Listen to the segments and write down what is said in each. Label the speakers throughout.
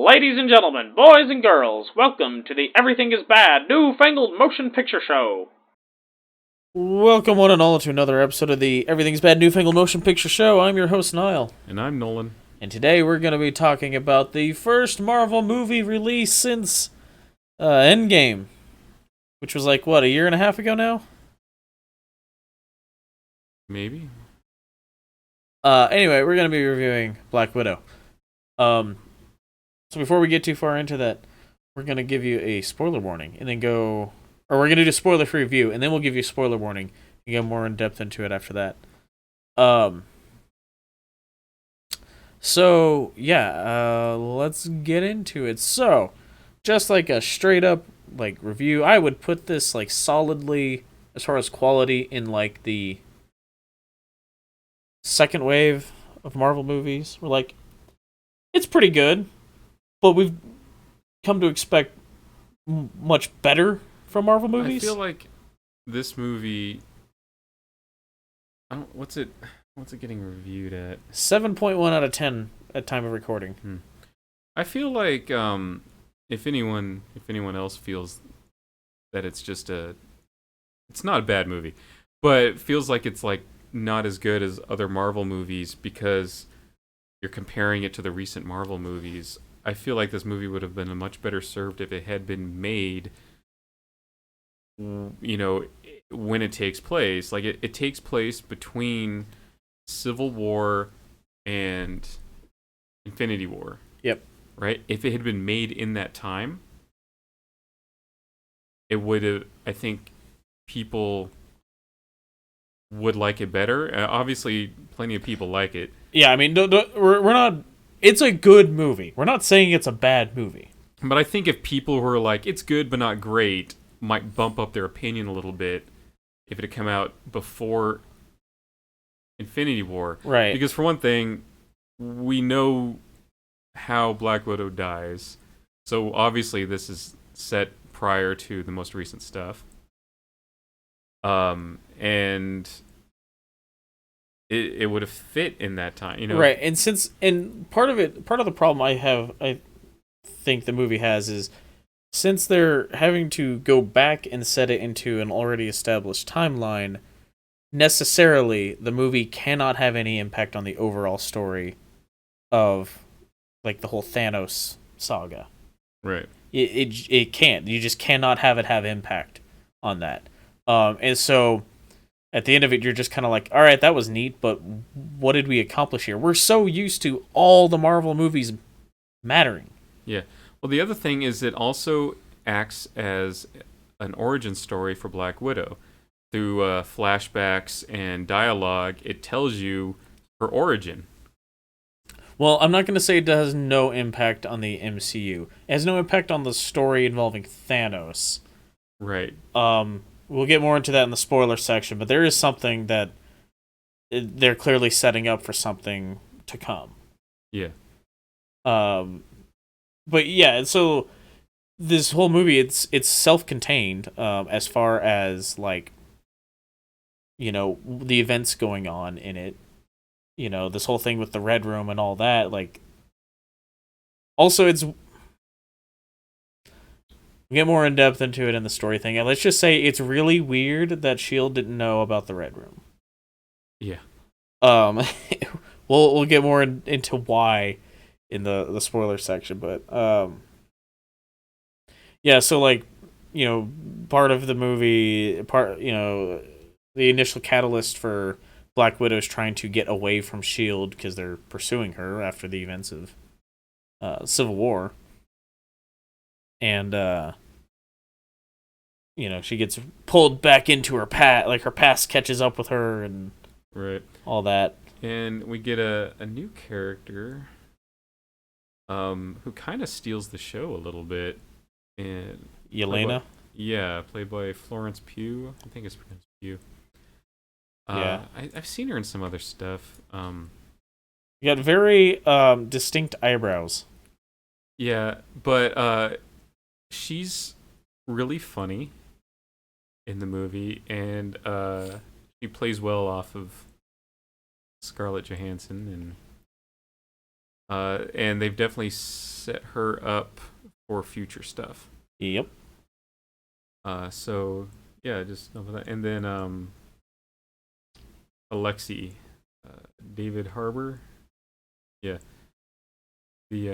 Speaker 1: Ladies and gentlemen, boys and girls, welcome to the Everything is Bad New Fangled Motion Picture Show.
Speaker 2: Welcome one and all to another episode of the Everything's Bad Newfangled Motion Picture Show. I'm your host, Niall.
Speaker 3: And I'm Nolan.
Speaker 2: And today we're going to be talking about the first Marvel movie release since Endgame. Which was like, what, a year and a half ago now?
Speaker 3: Maybe.
Speaker 2: Anyway, we're going to be reviewing Black Widow. So before we get too far into that, we're going to give you a spoiler warning and then go... Or we're going to do a spoiler-free review, and then we'll give you a spoiler warning and go more in-depth into it after that. So, yeah, let's get into it. So, just like a straight-up like review, I would put this like solidly, as far as quality, in like the second wave of Marvel movies. We're like, it's pretty good, but we've come to expect much better from Marvel movies.
Speaker 3: I feel like this movie... What's it getting reviewed at?
Speaker 2: 7.1 out of 10 at time of recording.
Speaker 3: I feel like if anyone else feels that it's not a bad movie, but it feels like it's like not as good as other Marvel movies because you're comparing it to the recent Marvel movies. I feel like this movie would have been much better served if it had been made, you know, when it takes place. Like, it takes place between Civil War and Infinity War.
Speaker 2: Yep.
Speaker 3: Right? If it had been made in that time, it would have, I think people would like it better. Obviously, plenty of people like it.
Speaker 2: Yeah, I mean, we're not... It's a good movie. We're not saying it's a bad movie.
Speaker 3: But I think if people who are like, it's good but not great, might bump up their opinion a little bit if it had come out before Infinity War.
Speaker 2: Right.
Speaker 3: Because for one thing, we know how Black Widow dies. So obviously this is set prior to the most recent stuff. And it would have fit in that time, you know.
Speaker 2: Right. And part of the problem I think the movie has is, since they're having to go back and set it into an already established timeline, necessarily the movie cannot have any impact on the overall story of like the whole Thanos saga.
Speaker 3: Right.
Speaker 2: It can't. You just cannot have it have impact on that. And so at the end of it, you're just kind of like, all right, that was neat, but what did we accomplish here? We're so used to all the Marvel movies mattering.
Speaker 3: Yeah. Well, the other thing is it also acts as an origin story for Black Widow. Through flashbacks and dialogue, it tells you her origin.
Speaker 2: Well, I'm not going to say it has no impact on the MCU. It has no impact on the story involving Thanos.
Speaker 3: Right.
Speaker 2: We'll get more into that in the spoiler section, but there is something that they're clearly setting up for something to come.
Speaker 3: Yeah.
Speaker 2: But yeah, so this whole movie, it's self-contained as far as, like, you know, the events going on in it. You know, this whole thing with the Red Room and all that, like... Also, we'll get more in-depth into it in the story thing, and let's just say it's really weird that S.H.I.E.L.D. didn't know about the Red Room.
Speaker 3: Yeah.
Speaker 2: We'll get more into why in the spoiler section, but yeah, so, like, you know, part of the movie, you know, the initial catalyst for Black Widow is trying to get away from S.H.I.E.L.D. because they're pursuing her after the events of Civil War. And, you know, she gets pulled back into her past, like, her past catches up with her and
Speaker 3: right.
Speaker 2: all that.
Speaker 3: And we get a new character who kind of steals the show a little bit. And
Speaker 2: Yelena?
Speaker 3: Played by Florence Pugh. I think it's pronounced Pugh.
Speaker 2: Yeah.
Speaker 3: I've seen her in some other stuff.
Speaker 2: You got very distinct eyebrows.
Speaker 3: Yeah, but she's really funny in the movie, and she plays well off of Scarlett Johansson, And they've definitely set her up for future stuff.
Speaker 2: Yep.
Speaker 3: So yeah, just know that. And then Alexei, David Harbour, yeah, the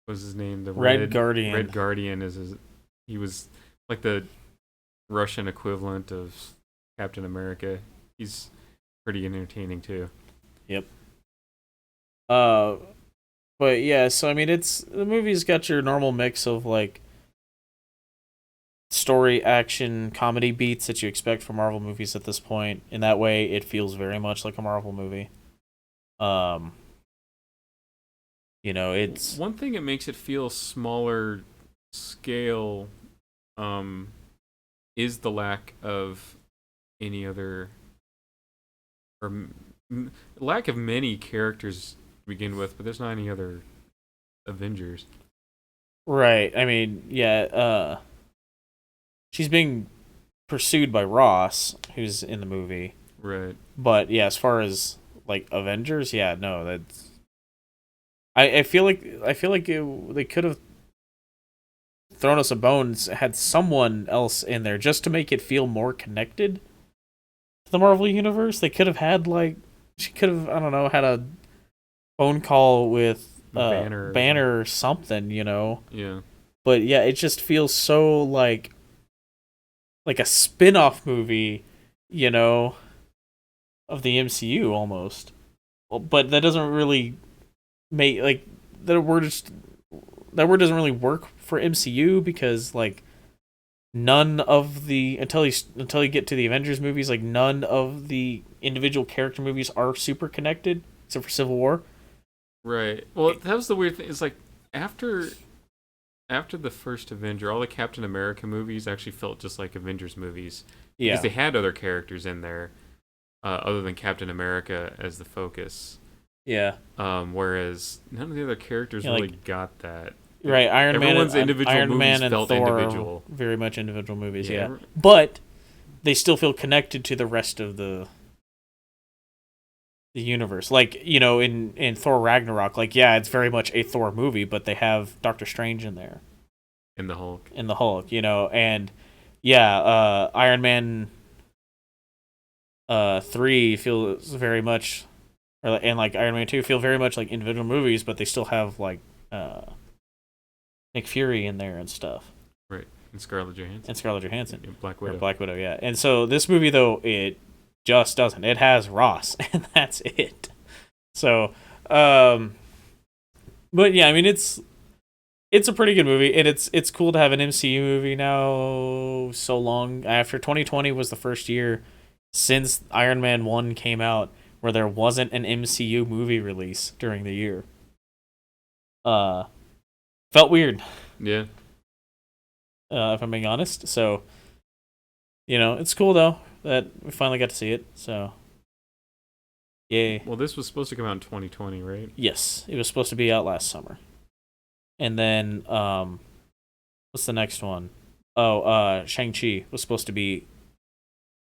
Speaker 3: what was his name? The
Speaker 2: Red Guardian.
Speaker 3: Red Guardian he was like the Russian equivalent of Captain America. He's pretty entertaining too.
Speaker 2: Yep. But yeah, so I mean, the movie's got your normal mix of like story, action, comedy beats that you expect from Marvel movies at this point. In that way, it feels very much like a Marvel movie. It's
Speaker 3: one thing that makes it feel smaller scale, is the lack of any other or lack of many characters to begin with, but there's not any other Avengers.
Speaker 2: Right. I mean, yeah, she's being pursued by Ross, who's in the movie.
Speaker 3: Right.
Speaker 2: But yeah, as far as like Avengers, yeah, no, that's I feel like they could have thrown us a bone, had someone else in there just to make it feel more connected to the Marvel universe. They could have had she could have, I don't know, had a phone call with Banner or something,
Speaker 3: Yeah.
Speaker 2: But yeah, it just feels so like a spin-off movie, of the MCU almost. Well, but that doesn't really make that word doesn't really work for MCU because none of the until you get to the Avengers movies, none of the individual character movies are super connected except for Civil War.
Speaker 3: Right. Well, that was the weird thing. It's like after the first Avenger, all the Captain America movies actually felt just like Avengers movies.
Speaker 2: Yeah.
Speaker 3: Because they had other characters in there, other than Captain America as the focus.
Speaker 2: Yeah.
Speaker 3: Whereas none of the other characters really got that.
Speaker 2: Right.
Speaker 3: Everyone's individual
Speaker 2: Iron
Speaker 3: movies
Speaker 2: Man and
Speaker 3: felt
Speaker 2: Thor
Speaker 3: individual.
Speaker 2: are very much individual movies, yeah. But they still feel connected to the rest of the universe. In Thor Ragnarok, it's very much a Thor movie, but they have Doctor Strange in there.
Speaker 3: In the Hulk.
Speaker 2: And yeah, Iron Man 3 feels very much, and Iron Man 2 feel very much like individual movies, but they still have Nick Fury in there and stuff.
Speaker 3: Right. And Scarlett Johansson.
Speaker 2: And
Speaker 3: Black Widow.
Speaker 2: Black Widow, yeah. And so this movie, though, it just doesn't. It has Ross, and that's it. So, but yeah, I mean, it's a pretty good movie, and it's cool to have an MCU movie now so long after. 2020 was the first year since Iron Man 1 came out where there wasn't an MCU movie release during the year. Felt weird.
Speaker 3: Yeah.
Speaker 2: If I'm being honest. So, it's cool though that we finally got to see it. So, yay.
Speaker 3: Well, this was supposed to come out in 2020, right?
Speaker 2: Yes, it was supposed to be out last summer. And then, what's the next one? Oh, Shang-Chi was supposed to be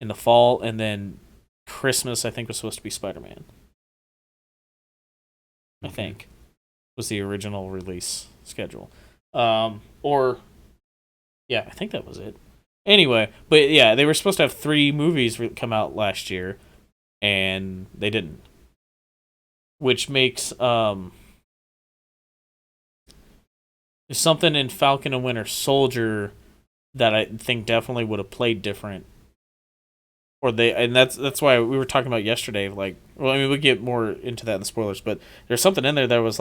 Speaker 2: in the fall, and then Christmas, I think, was supposed to be Spider-Man. I think was the original release schedule. I think that was it. Anyway, but yeah, they were supposed to have 3 movies come out last year, and they didn't. Which makes there's something in Falcon and Winter Soldier that I think definitely would have played different. And that's why we were talking about yesterday. We'll get more into that in the spoilers, but there's something in there that was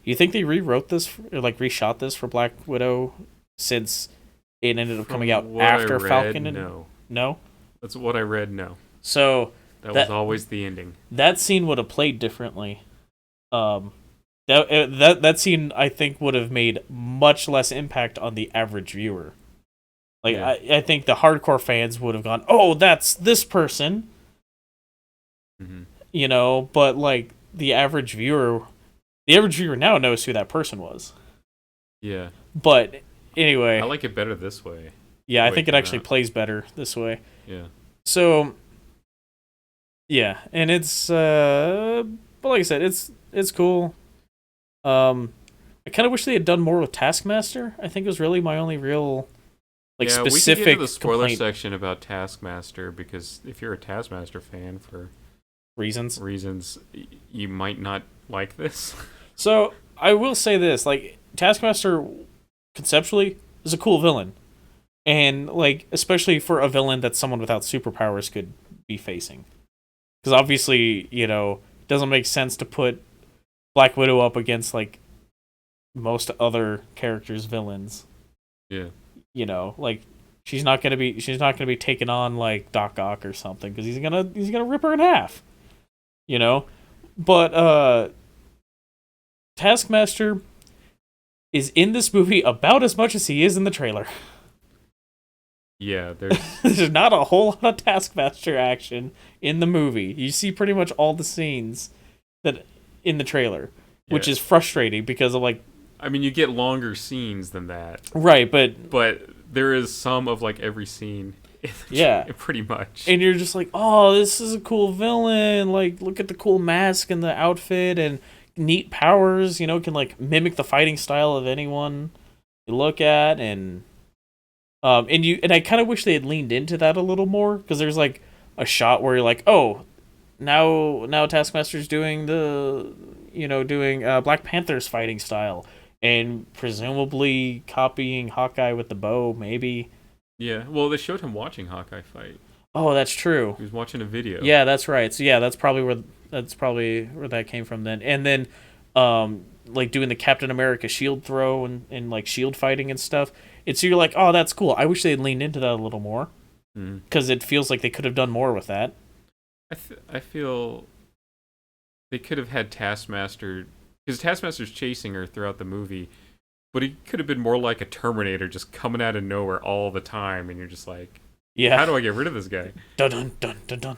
Speaker 2: you think they rewrote this or reshot this for Black Widow since it ended up coming out after Falcon? No.
Speaker 3: That's what I read. No.
Speaker 2: So
Speaker 3: that was always the ending.
Speaker 2: That scene would have played differently. That scene I think would have made much less impact on the average viewer. I think the hardcore fans would have gone, "Oh, that's this person," But the average viewer now knows who that person was.
Speaker 3: Yeah.
Speaker 2: But anyway,
Speaker 3: I like it better this way.
Speaker 2: Yeah, I think it actually plays better this way.
Speaker 3: Yeah.
Speaker 2: So, yeah, and it's but like I said, it's cool. I kind of wish they had done more with Taskmaster. I think was really my only real like
Speaker 3: Yeah,
Speaker 2: specific
Speaker 3: we can get to the spoiler
Speaker 2: complaint
Speaker 3: section about Taskmaster because if you're a Taskmaster fan for
Speaker 2: reasons.
Speaker 3: you might not like this.
Speaker 2: So I will say this: like Taskmaster, conceptually, is a cool villain, and like especially for a villain that someone without superpowers could be facing. Because obviously, it doesn't make sense to put Black Widow up against like most other characters' villains.
Speaker 3: Yeah.
Speaker 2: Like she's not gonna be taking on like Doc Ock or something because he's gonna rip her in half. But Taskmaster is in this movie about as much as he is in the trailer.
Speaker 3: Yeah, there's
Speaker 2: There's not a whole lot of Taskmaster action in the movie. You see pretty much all the scenes that in the trailer, which is frustrating because of like.
Speaker 3: I mean, you get longer scenes than that.
Speaker 2: Right, but
Speaker 3: there is some of like every scene. Pretty much.
Speaker 2: And you're just like, oh, this is a cool villain. Like, look at the cool mask and the outfit and neat powers. Can like mimic the fighting style of anyone you look at, and I kind of wish they had leaned into that a little more because there's like a shot where you're like, oh, now Taskmaster's doing doing Black Panther's fighting style. And presumably copying Hawkeye with the bow, maybe.
Speaker 3: Yeah, well, they showed him watching Hawkeye fight.
Speaker 2: Oh, that's true.
Speaker 3: He was watching a video.
Speaker 2: Yeah, that's right. So yeah, that's probably where that came from then. And then, like doing the Captain America shield throw and like shield fighting and stuff. So you're like, oh, that's cool. I wish they had leaned into that a little more because it feels like they could have done more with that.
Speaker 3: I feel they could have had Taskmaster. Because Taskmaster's chasing her throughout the movie, but he could have been more like a Terminator, just coming out of nowhere all the time, and you're just like,
Speaker 2: yeah,
Speaker 3: how do I get rid of this guy?
Speaker 2: Dun dun dun dun dun.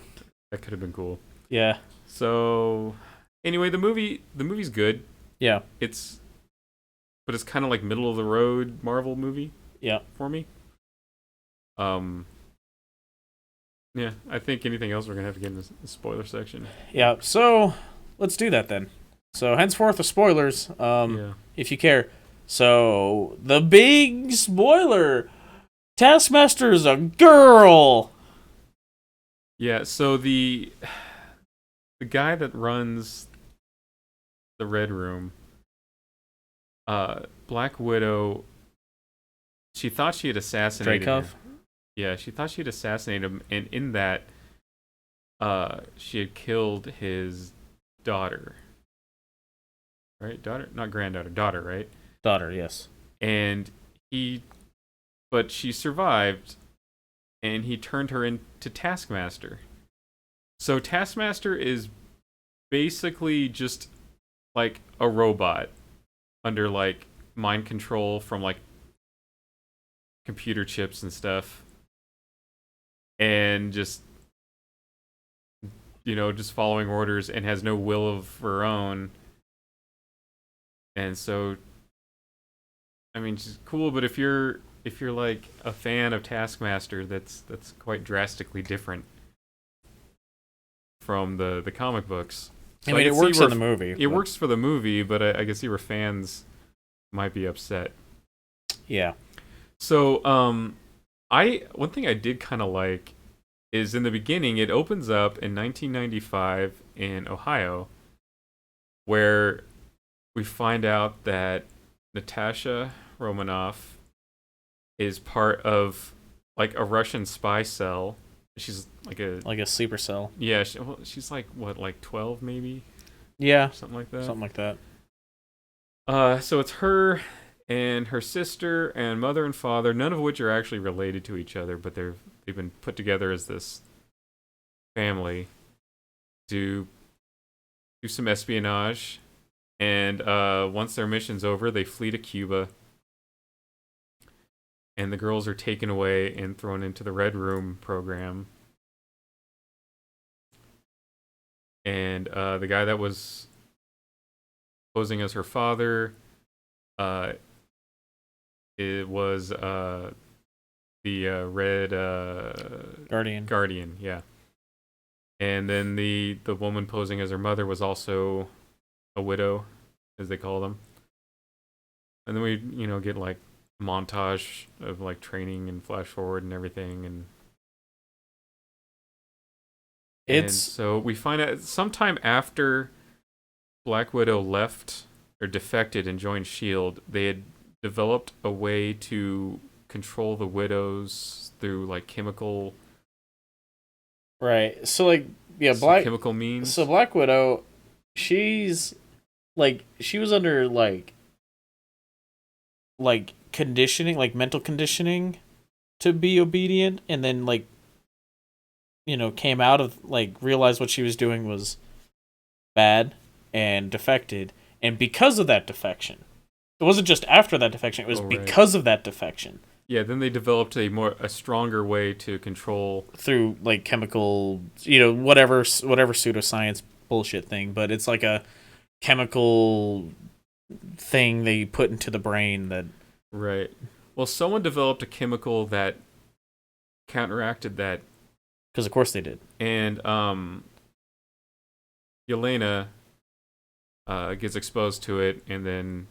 Speaker 3: That could have been cool.
Speaker 2: Yeah.
Speaker 3: So, anyway, the movie's good.
Speaker 2: Yeah.
Speaker 3: But it's kind of like middle of the road Marvel movie.
Speaker 2: Yeah.
Speaker 3: For me. Yeah, I think anything else we're gonna have to get in the spoiler section.
Speaker 2: Yeah. So let's do that then. So henceforth, the spoilers, if you care. So the big spoiler: Taskmaster's a girl.
Speaker 3: Yeah. So the guy that runs the Red Room, Black Widow, she thought she had assassinated him. Yeah, she thought she had assassinated him, and in that, she had killed his daughter. Right? Daughter? Not granddaughter. Daughter, right?
Speaker 2: Daughter, yes.
Speaker 3: And but she survived, and he turned her into Taskmaster. So Taskmaster is basically just like a robot under like mind control from like computer chips and stuff. And just following orders and has no will of her own. And so, I mean, she's cool, but if you're like a fan of Taskmaster, that's quite drastically different from the comic books. So
Speaker 2: I mean, it works in the movie.
Speaker 3: It works for the movie, but I can see where fans might be upset.
Speaker 2: Yeah.
Speaker 3: So, one thing I did kind of like is in the beginning, it opens up in 1995 in Ohio, where we find out that Natasha Romanoff is part of like a Russian spy cell. She's like a
Speaker 2: sleeper cell.
Speaker 3: Yeah, she's like what, like 12 maybe?
Speaker 2: Yeah,
Speaker 3: something like that.
Speaker 2: Something like that.
Speaker 3: So it's her and her sister and mother and father, none of which are actually related to each other, but they've been put together as this family to do some espionage. And once their mission's over, they flee to Cuba. And the girls are taken away and thrown into the Red Room program. And the guy that was posing as her father, it was the Red
Speaker 2: Guardian.
Speaker 3: Guardian, yeah. And then the woman posing as her mother was also a widow, as they call them. And then we, get like montage of like training and flash forward and everything, and
Speaker 2: It's
Speaker 3: so we find out sometime after Black Widow left or defected and joined Shield, they had developed a way to control the widows through like chemical
Speaker 2: right. So like yeah,
Speaker 3: chemical means.
Speaker 2: So Black Widow, she's like she was under like conditioning, like mental conditioning to be obedient, and then like came out of like realized what she was doing was bad and defected, and because of that defection, it wasn't just after that defection, it was
Speaker 3: Right.
Speaker 2: because of that defection.
Speaker 3: Yeah, then they developed a stronger way to control
Speaker 2: Through like chemical, whatever pseudoscience bullshit thing, but it's like a chemical thing they put into the brain that.
Speaker 3: Right. Well, someone developed a chemical that counteracted that,
Speaker 2: Because of course they did.
Speaker 3: and Yelena gets exposed to it, and then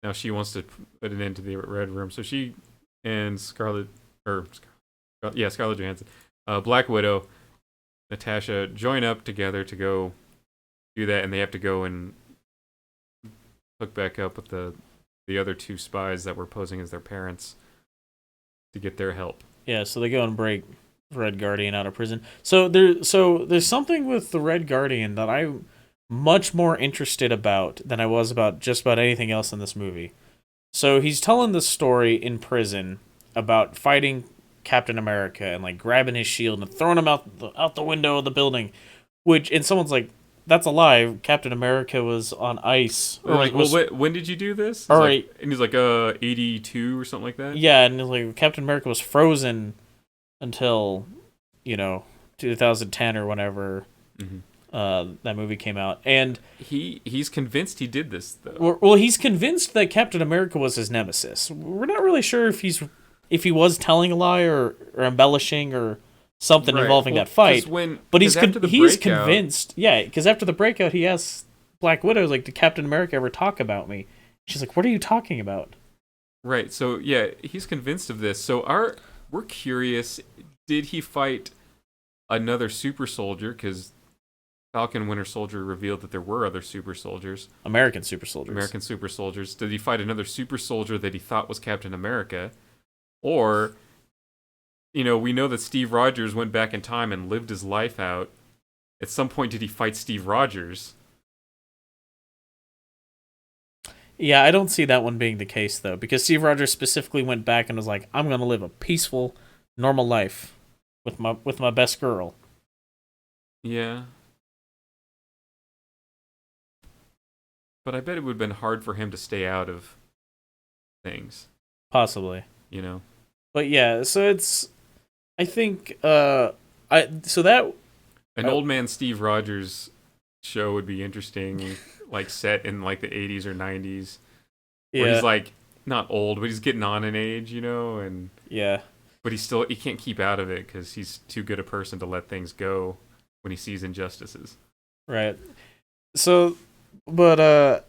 Speaker 3: now she wants to put it into the Red Room. So she and Scarlett Johansson, Black Widow, Natasha join up together to go do that, and they have to go and hook back up with the other two spies that were posing as their parents to get their help.
Speaker 2: Yeah, so they go and break Red Guardian out of prison. So there's something with the Red Guardian that I'm much more interested about than I was about just about anything else in this movie. So he's telling the story in prison about fighting Captain America and like grabbing his shield and throwing him out the window of the building, and someone's like, that's a lie. Captain America was on ice.
Speaker 3: Or like, when did you do this?
Speaker 2: All right.
Speaker 3: And he's like, 82 or something like that?
Speaker 2: Yeah, and like Captain America was frozen until, 2010 or whenever that movie came out. And
Speaker 3: he's convinced he did this, though.
Speaker 2: well, he's convinced that Captain America was his nemesis. We're not really sure if he was telling a lie or embellishing or something involving that fight. But he's convinced. Yeah, because after the breakout, he asks Black Widow, like, did Captain America ever talk about me? She's like, what are you talking about?
Speaker 3: Right. So yeah, he's convinced of this. So we're curious. Did he fight another super soldier? Because Falcon Winter Soldier revealed that there were other super soldiers.
Speaker 2: American super soldiers.
Speaker 3: Did he fight another super soldier that he thought was Captain America? Or, we know that Steve Rogers went back in time and lived his life out. At some point, did he fight Steve Rogers?
Speaker 2: Yeah, I don't see that one being the case, though, because Steve Rogers specifically went back and was like, I'm going to live a peaceful, normal life with my best girl.
Speaker 3: Yeah. But I bet it would have been hard for him to stay out of things.
Speaker 2: Possibly.
Speaker 3: But
Speaker 2: yeah, so it's, I think, An
Speaker 3: old man Steve Rogers show would be interesting, like set in like the 80s or 90s. Where he's like not old, but he's getting on in age, and
Speaker 2: yeah.
Speaker 3: But he can't keep out of it because he's too good a person to let things go when he sees injustices.
Speaker 2: Right. So, but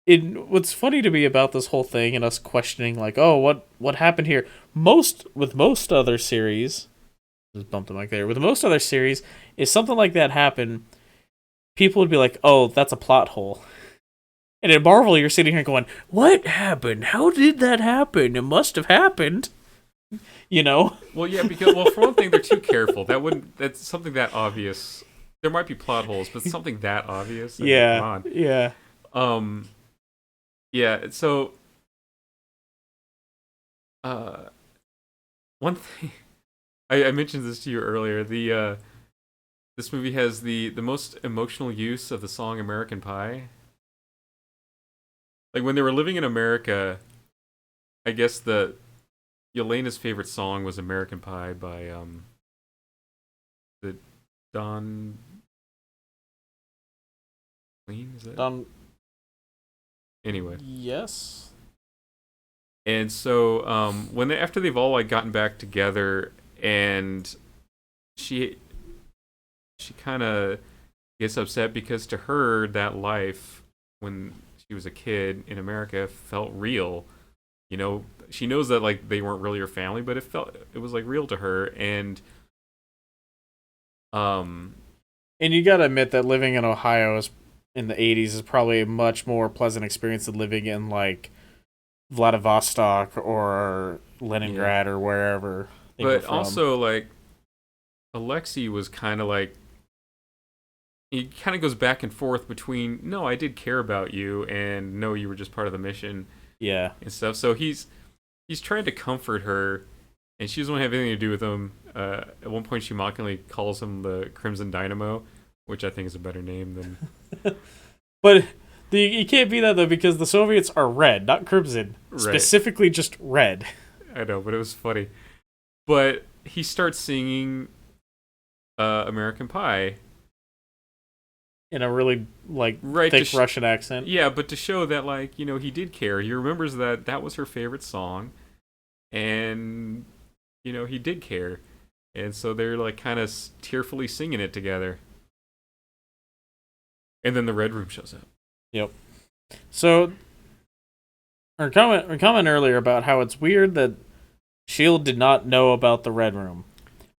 Speaker 2: what's funny to me about this whole thing and us questioning, like, oh, what happened here? With most other series, just bumped the mic there. With most other series, if something like that happened, people would be like, oh, that's a plot hole. And in Marvel, you're sitting here going, what happened? How did that happen? It must have happened.
Speaker 3: Well, yeah, because for one thing, they're too careful. That's something that obvious. There might be plot holes, but something that obvious.
Speaker 2: Yeah.
Speaker 3: Come on.
Speaker 2: Yeah.
Speaker 3: Yeah. So, one thing I mentioned this to you earlier. This movie has the most emotional use of the song "American Pie." Like when they were living in America, I guess Yelena's favorite song was "American Pie" by the Don. Is that?
Speaker 2: Don.
Speaker 3: Anyway.
Speaker 2: Yes.
Speaker 3: And so after they've all like gotten back together, and she kind of gets upset because to her that life when she was a kid in America felt real. You know, she knows that like they weren't really her family, but it was like real to her. Um
Speaker 2: And you gotta admit that living in Ohio in the 80s is probably a much more pleasant experience than living in like Vladivostok or Leningrad or wherever they were
Speaker 3: but
Speaker 2: from.
Speaker 3: also like Alexei was kind of like he kind of goes back and forth between no, I did care about you and no, you were just part of the mission
Speaker 2: Yeah.
Speaker 3: and stuff. So he's trying to comfort her, and she doesn't want to have anything to do with him. At one point, she mockingly calls him the Crimson Dynamo, which I think is a better name than.
Speaker 2: But you can't be that though because the Soviets are red, not crimson.
Speaker 3: Right.
Speaker 2: Specifically just red.
Speaker 3: I know, but it was funny. But he starts singing American Pie.
Speaker 2: In a really like
Speaker 3: Right,
Speaker 2: thick Russian accent.
Speaker 3: Yeah, but to show that like, you know, he did care. He remembers that was her favorite song, and you know, he did care. And so they're like kind of tearfully singing it together. And then the Red Room shows up.
Speaker 2: Yep. So our comment earlier about how it's weird that Shield did not know about the Red Room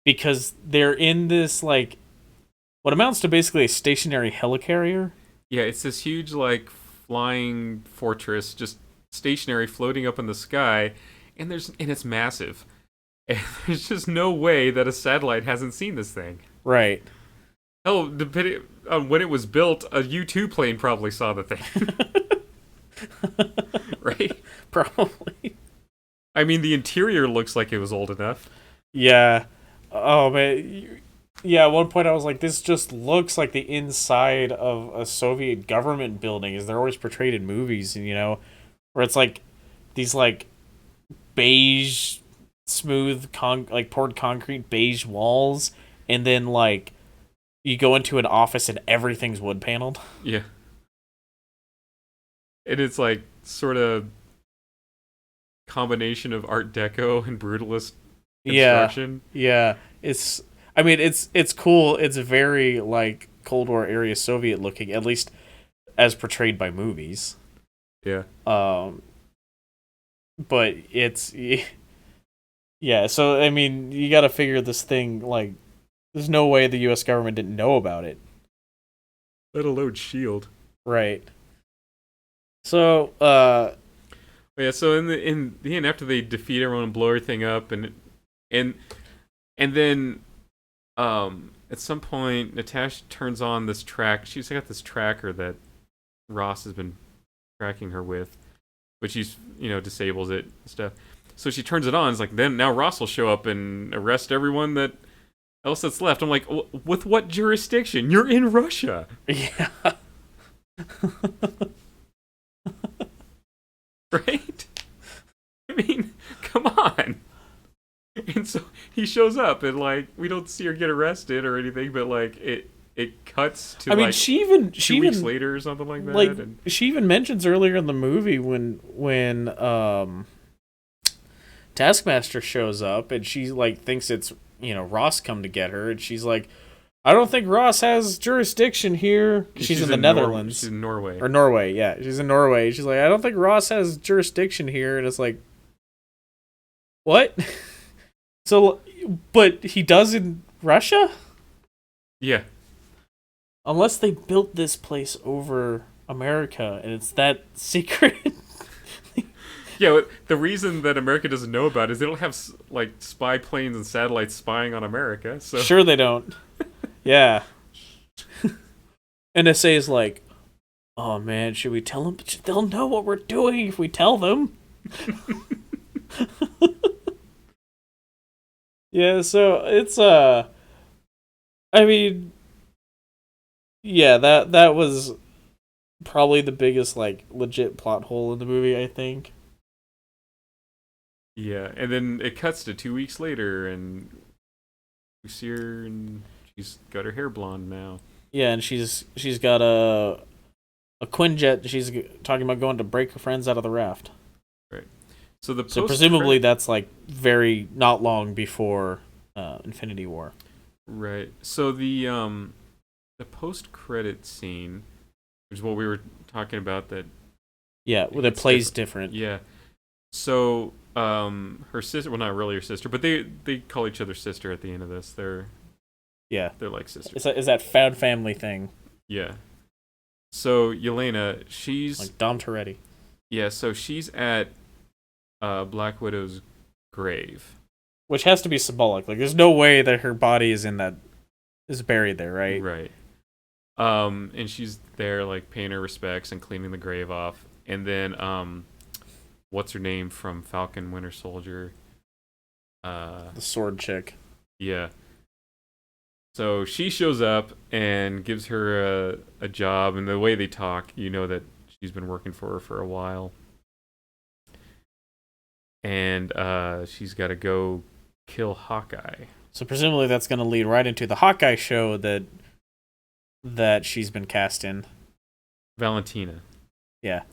Speaker 2: because they're in this like what amounts to basically a stationary helicarrier.
Speaker 3: Yeah, it's this huge like flying fortress just stationary floating up in the sky, and it's massive. And there's just no way that a satellite hasn't seen this thing.
Speaker 2: Right.
Speaker 3: Hell, depending on when it was built, a U-2 plane probably saw the thing. Right?
Speaker 2: Probably.
Speaker 3: I mean, the interior looks like it was old enough.
Speaker 2: Yeah. Oh man. Yeah, at one point I was like, this just looks like the inside of a Soviet government building, as they're always portrayed in movies, and you know, where it's like these like beige, smooth, like poured concrete beige walls, and then like you go into an office and everything's wood paneled.
Speaker 3: Yeah. And it's like sort of combination of Art Deco and brutalist construction.
Speaker 2: Yeah. It's cool. It's very like Cold War area Soviet looking, at least as portrayed by movies.
Speaker 3: Yeah.
Speaker 2: But it's yeah. So I mean, you got to figure this thing like. There's no way the U.S. government didn't know about it.
Speaker 3: Let alone Shield.
Speaker 2: Right. So,
Speaker 3: yeah. So in the end, after they defeat everyone and blow everything up, and then at some point Natasha turns on this track. She's got this tracker that Ross has been tracking her with, but she's disables it and stuff. So she turns it on. It's like then now Ross will show up and arrest everyone else that's left. I'm like, with what jurisdiction? You're in Russia.
Speaker 2: Yeah.
Speaker 3: Right? I mean, come on. And so he shows up, and like we don't see her get arrested or anything, but like it cuts to. I mean,
Speaker 2: she even
Speaker 3: 2 weeks later or something like that.
Speaker 2: Like she even mentions earlier in the movie when Taskmaster shows up, and she like thinks it's Ross come to get her, and she's like, I don't think Ross has jurisdiction here. She's in the Netherlands.
Speaker 3: She's in Norway.
Speaker 2: Or Norway, yeah. She's in Norway. She's like, I don't think Ross has jurisdiction here. And it's like, what? So, but he does in Russia?
Speaker 3: Yeah.
Speaker 2: Unless they built this place over America, and it's that secret.
Speaker 3: Yeah, the reason that America doesn't know about it is they don't have like spy planes and satellites spying on America. So
Speaker 2: sure they don't. Yeah. NSA is like, oh man, should we tell them? They'll know what we're doing if we tell them. Yeah, so it's I mean, yeah, that was probably the biggest like legit plot hole in the movie, I think.
Speaker 3: Yeah, and then it cuts to 2 weeks later, and we see her, and she's got her hair blonde now.
Speaker 2: Yeah, and she's got a Quinjet. She's talking about going to break her friends out of the raft.
Speaker 3: Right. So
Speaker 2: presumably that's like very not long before Infinity War.
Speaker 3: Right. So the post credit scene, which is what we were talking about, that
Speaker 2: Yeah, well, it
Speaker 3: it's
Speaker 2: plays different.
Speaker 3: Yeah. So her sister, well, not really her sister, but they call each other sister at the end of this.
Speaker 2: Yeah,
Speaker 3: They're like sisters.
Speaker 2: it's that found family thing,
Speaker 3: Yeah. So Yelena, she's
Speaker 2: like Dom Toretto.
Speaker 3: yeah. So she's at Black Widow's grave.
Speaker 2: Which has to be symbolic. Like, there's no way that her body is buried there, right?
Speaker 3: Right. And she's there like paying her respects and cleaning the grave off. And then what's her name from Falcon Winter Soldier?
Speaker 2: The sword chick.
Speaker 3: Yeah. So she shows up and gives her a job, and the way they talk, you know that she's been working for her for a while. And she's got to go kill Hawkeye.
Speaker 2: So presumably that's going to lead right into the Hawkeye show that she's been cast in.
Speaker 3: Valentina.
Speaker 2: Yeah.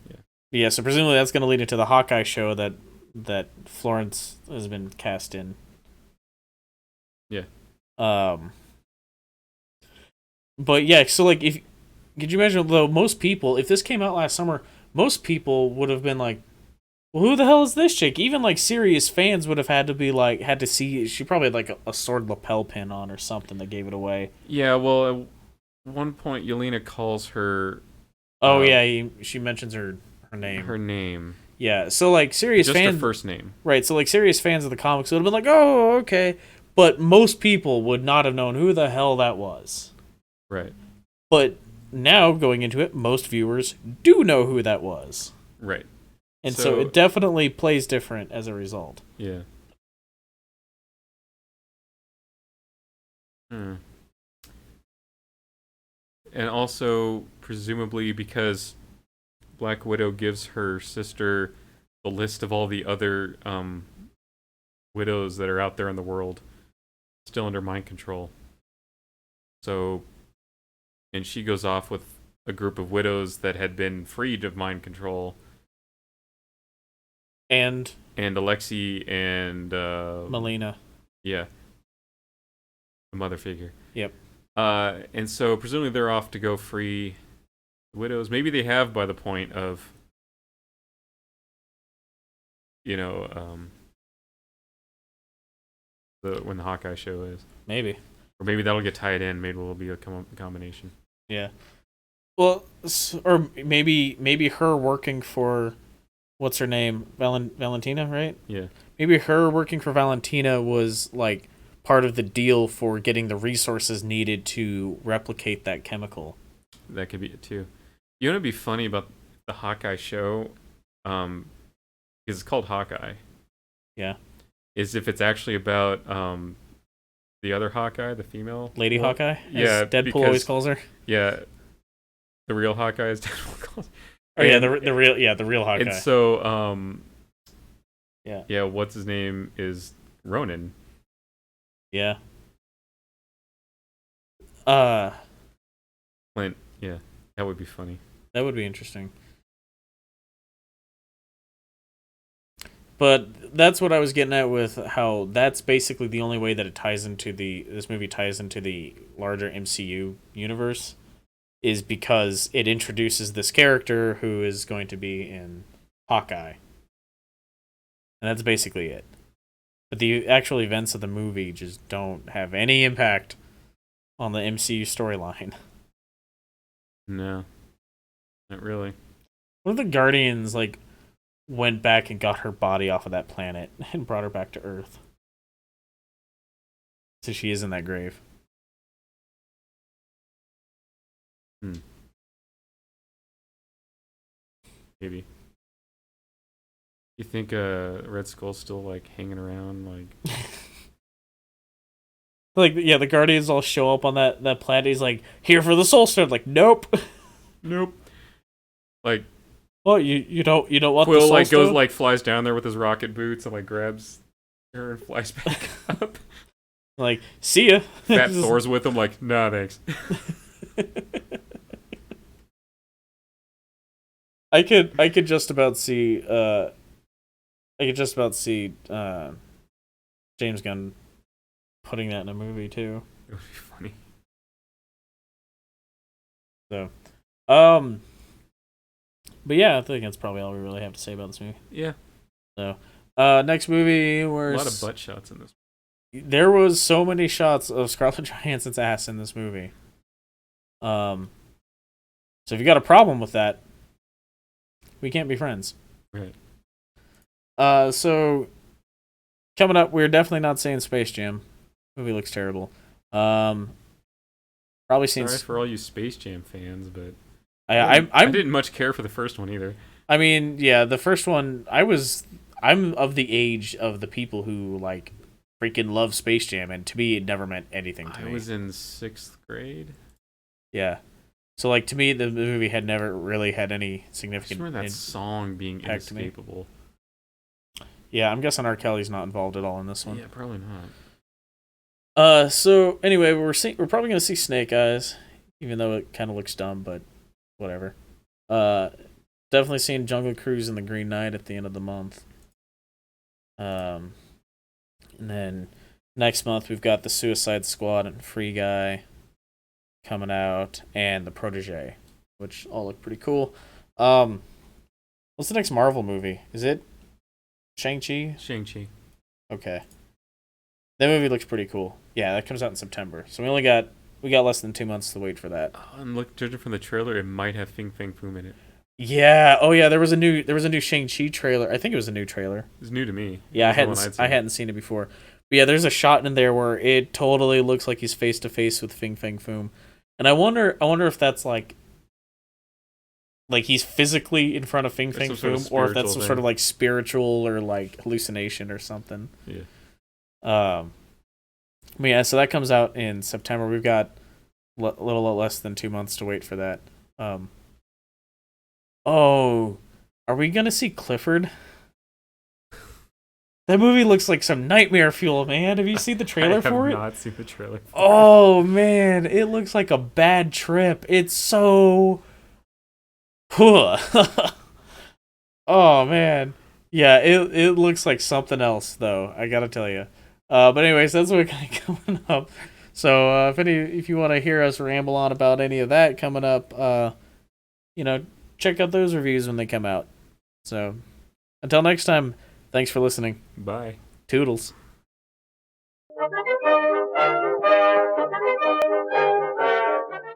Speaker 2: So presumably that's going to lead into the Hawkeye show that Florence has been cast in.
Speaker 3: Yeah.
Speaker 2: But yeah, so like, could you imagine, though, most people, if this came out last summer, most people would have been like, well, who the hell is this chick? Even like serious fans would have had to see. She probably had like a sword lapel pin on or something that gave it away.
Speaker 3: Yeah, well, at one point, Yelena calls her.
Speaker 2: Oh yeah, she mentions her name.
Speaker 3: Her name.
Speaker 2: Yeah, so like serious
Speaker 3: Just
Speaker 2: fans,
Speaker 3: her first name.
Speaker 2: Right? So like serious fans of the comics would have been like, oh, okay, but most people would not have known who the hell that was.
Speaker 3: Right.
Speaker 2: But now going into it, most viewers do know who that was.
Speaker 3: Right.
Speaker 2: And so it definitely plays different as a result.
Speaker 3: Yeah. And also, presumably, because Black Widow gives her sister the list of all the other widows that are out there in the world, still under mind control. So, and she goes off with a group of widows that had been freed of mind control. And Alexei and
Speaker 2: Melina.
Speaker 3: Yeah. The mother figure.
Speaker 2: Yep.
Speaker 3: And so presumably they're off to go free the widows. Maybe they have by the point of when the Hawkeye show is.
Speaker 2: Maybe.
Speaker 3: Or maybe that'll get tied in. Maybe it'll be a combination.
Speaker 2: Yeah. Well, or maybe her working for, what's her name? Valentina, right?
Speaker 3: Yeah.
Speaker 2: Maybe her working for Valentina was like part of the deal for getting the resources needed to replicate that chemical.
Speaker 3: That could be it too. You know what'd be funny about the Hawkeye show? Because it's called Hawkeye.
Speaker 2: Yeah.
Speaker 3: Is if it's actually about the other Hawkeye, the female
Speaker 2: Lady Hawkeye?
Speaker 3: Yeah.
Speaker 2: As Deadpool always calls her.
Speaker 3: Yeah. The real Hawkeye is Deadpool calls her.
Speaker 2: Oh yeah, the real Hawkeye.
Speaker 3: And so yeah, what's his name is Ronan.
Speaker 2: Yeah.
Speaker 3: Clint, yeah. That would be funny.
Speaker 2: That would be interesting. But that's what I was getting at with how that's basically the only way that it ties into this movie ties into the larger MCU universe, is because it introduces this character who is going to be in Hawkeye. And that's basically it. But the actual events of the movie just don't have any impact on the MCU storyline.
Speaker 3: No. Not really.
Speaker 2: What if the Guardians went back and got her body off of that planet and brought her back to Earth? So she is in that grave.
Speaker 3: Maybe. You think Red Skull's still hanging around
Speaker 2: the Guardians all show up on that planet. He's like, here for the Soul Stone. Nope.
Speaker 3: Nope.
Speaker 2: Well, you don't want
Speaker 3: Quill
Speaker 2: the Soul Stone?
Speaker 3: goes flies down there with his rocket boots and grabs her and flies back up.
Speaker 2: See ya.
Speaker 3: Fat Thor's with him nah, thanks.
Speaker 2: I could just about see James Gunn putting that in a movie too.
Speaker 3: It would be funny.
Speaker 2: So, but yeah, I think that's probably all we really have to say about this movie.
Speaker 3: Yeah.
Speaker 2: So, next movie,
Speaker 3: A lot of butt shots in this.
Speaker 2: There was so many shots of Scarlett Johansson's ass in this movie. So if you got a problem with that, we can't be friends.
Speaker 3: Right.
Speaker 2: So coming up, we're definitely not saying Space Jam. Movie looks terrible. Probably seen.
Speaker 3: Sorry for all you Space Jam fans, but
Speaker 2: I
Speaker 3: didn't much care for the first one either.
Speaker 2: I mean, yeah, the first one. I'm of the age of the people who like freaking love Space Jam, and to me, it never meant anything to me.
Speaker 3: I was in 6th grade.
Speaker 2: Yeah. So, like, to me, the movie had never really had any significant...
Speaker 3: I remember that song being inescapable.
Speaker 2: Yeah, I'm guessing R. Kelly's not involved at all in this one.
Speaker 3: Yeah, probably not.
Speaker 2: So, anyway, we're probably going to see Snake Eyes, even though it kind of looks dumb, but whatever. Definitely seeing Jungle Cruise and The Green Knight at the end of the month. And then next month, we've got The Suicide Squad and Free Guy coming out, and The Protege, which all look pretty cool. What's the next Marvel movie? Is it Shang-Chi?
Speaker 3: Shang-Chi.
Speaker 2: Okay. That movie looks pretty cool. Yeah, that comes out in September. So we got less than 2 months to wait for that.
Speaker 3: And judging from the trailer, it might have Fing Fang Foom in it.
Speaker 2: Yeah. Oh yeah, there was a new Shang-Chi trailer. I think it was a new trailer.
Speaker 3: It's new to me.
Speaker 2: Yeah, I hadn't seen it before. But yeah, there's a shot in there where it totally looks like he's face to face with Fing Fang Foom. And I wonder if that's like he's physically in front of Fing Fang Foom, or if that's some sort of like spiritual or like hallucination or something.
Speaker 3: Yeah.
Speaker 2: But yeah, so that comes out in September. We've got a little less than 2 months to wait for that. Oh, are we gonna see Clifford? That movie looks like some nightmare fuel, man. Have you seen the trailer for it?
Speaker 3: I have not seen the trailer.
Speaker 2: Oh, man. It looks like a bad trip. It's so... oh, man. Yeah, it looks like something else, though. I gotta tell you. But anyways, that's what kind of coming up. So if you want to hear us ramble on about any of that coming up, check out those reviews when they come out. So until next time, thanks for listening.
Speaker 3: Bye.
Speaker 2: Toodles.